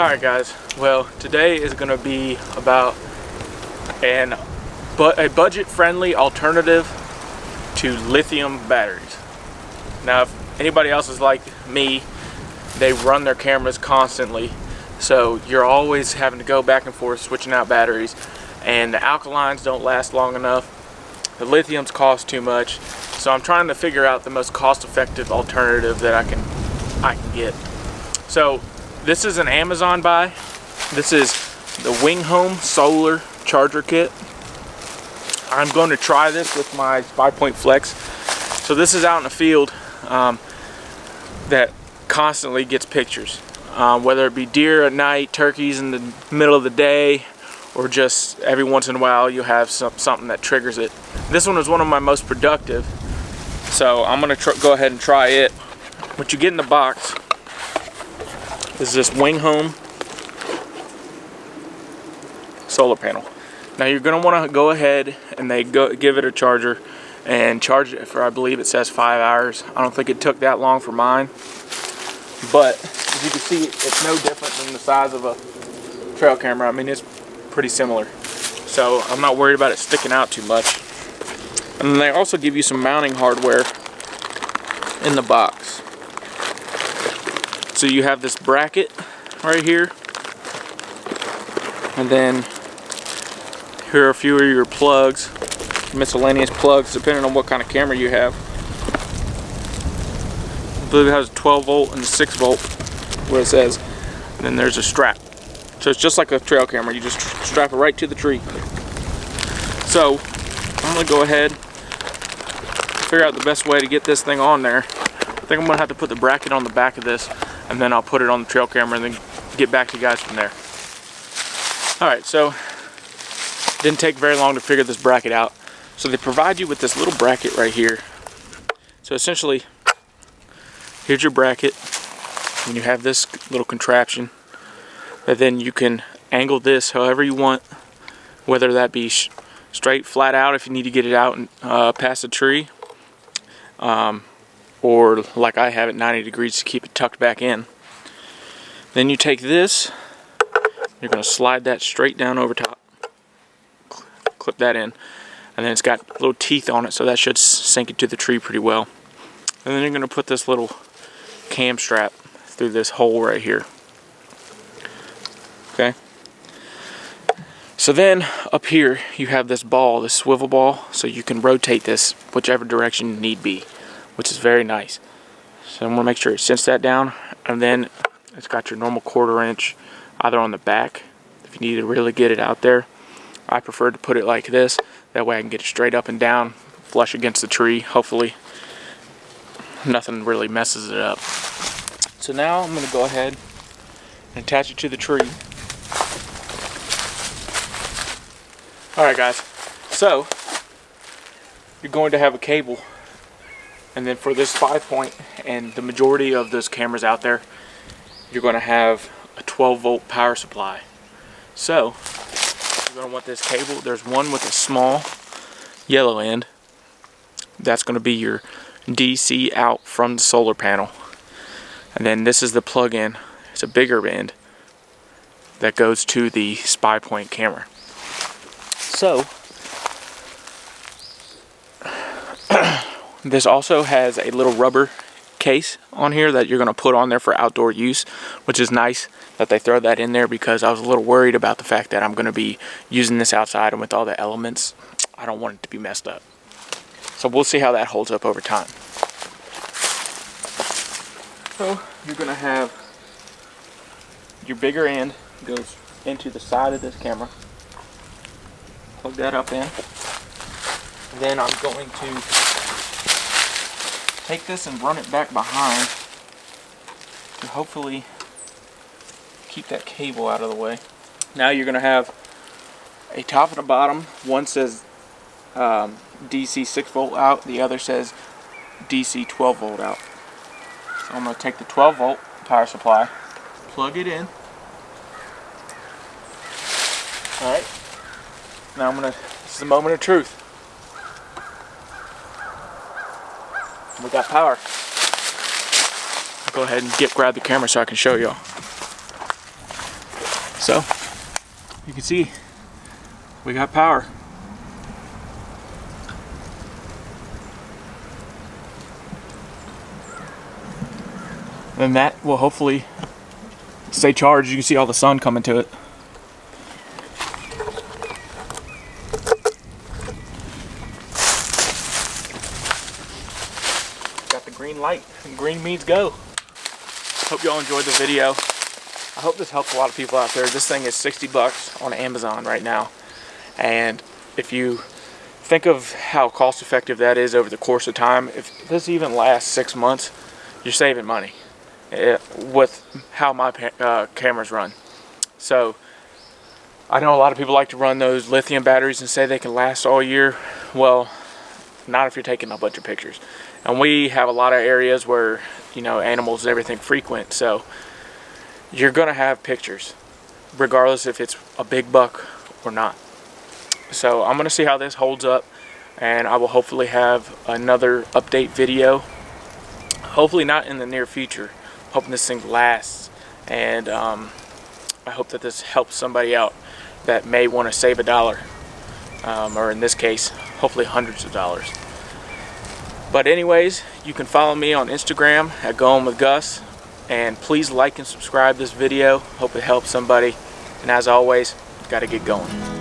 Alright guys, well today is going to be about a budget-friendly alternative to lithium batteries. Now if anybody else is like me, they run their cameras constantly, so you're always having to go back and forth switching out batteries, and the alkalines don't last long enough, the lithiums cost too much, so I'm trying to figure out the most cost-effective alternative that I can get. So this is an Amazon buy. This is the Winghome solar charger kit. I'm going to try this with my 5-point flex. So this is out in the field that constantly gets pictures, whether it be deer at night, turkeys in the middle of the day, or just every once in a while you have something that triggers it. This one is one of my most productive, so I'm going to go ahead and try it. What you get in the box is this Winghome solar panel. Now you're going to want to go ahead and give it a charger and charge it for, I believe it says 5 hours. I don't think it took that long for mine, but as you can see, it's no different than the size of a trail camera. I mean, it's pretty similar, so I'm not worried about it sticking out too much. And then they also give you some mounting hardware in the box. So you have this bracket right here, and then here are a few of your plugs, miscellaneous plugs, depending on what kind of camera you have. I believe it has a 12 volt and a 6 volt, what it says. And then there's a strap. So it's just like a trail camera, you just strap it right to the tree. So I'm gonna go ahead, figure out the best way to get this thing on there. I think I'm gonna have to put the bracket on the back of this, and then I'll put it on the trail camera and then get back to you guys from there. Alright, so didn't take very long to figure this bracket out. So they provide you with this little bracket right here. So essentially, here's your bracket, and you have this little contraption, and then you can angle this however you want, whether that be straight, flat out if you need to get it out and past the tree, or like I have it, 90 degrees to keep it tucked back in. Then you take this, you're going to slide that straight down over top, clip that in, and then it's got little teeth on it, so that should sink it to the tree pretty well. And then you're going to put this little cam strap through this hole right here. Okay. So then up here you have this ball, this swivel ball, so you can rotate this whichever direction you need be, which is very nice. So I'm going to make sure it sits that down, and then it's got your normal 1/4 inch either on the back if you need to really get it out there. I prefer to put it like this, that way I can get it straight up and down, flush against the tree. Hopefully nothing really messes it up. So now I'm going to go ahead and attach it to the tree. Alright guys, so you're going to have a cable, and then for this 5-point and the majority of those cameras out there, you're going to have a 12 volt power supply. So you're going to want this cable. There's one with a small yellow end. That's going to be your DC out from the solar panel. And then this is the plug-in. It's a bigger end that goes to the 5-point camera. So this also has a little rubber case on here that you're going to put on there for outdoor use, which is nice that they throw that in there, because I was a little worried about the fact that I'm going to be using this outside, and with all the elements, I don't want it to be messed up. So we'll see how that holds up over time. So you're going to have your bigger end goes into the side of this camera. Plug that up in. Then I'm going to take this and run it back behind to hopefully keep that cable out of the way. Now you're going to have a top and a bottom. One says DC 6 volt out, the other says DC 12 volt out. So I'm going to take the 12 volt power supply, plug it in. Alright, now this is the moment of truth. We got power. I'll go ahead and grab the camera so I can show y'all. So you can see we got power. And that will hopefully stay charged. You can see all the sun coming to it. Got the green light, and green means go. Hope y'all enjoyed the video. I hope this helps a lot of people out there. This thing is 60 bucks on Amazon right now. And if you think of how cost effective that is over the course of time, if this even lasts 6 months, you're saving money with how my cameras run. So I know a lot of people like to run those lithium batteries and say they can last all year. Well, not if you're taking a bunch of pictures. And we have a lot of areas where, you know, animals and everything frequent, so you're gonna have pictures regardless if it's a big buck or not. So I'm gonna see how this holds up, and I will hopefully have another update video, hopefully not in the near future. I'm hoping this thing lasts, and I hope that this helps somebody out that may want to save $1, or in this case hopefully hundreds of dollars. But anyways, you can follow me on Instagram at Goin with Gus, and please like and subscribe this video. Hope it helps somebody, and as always, gotta get going.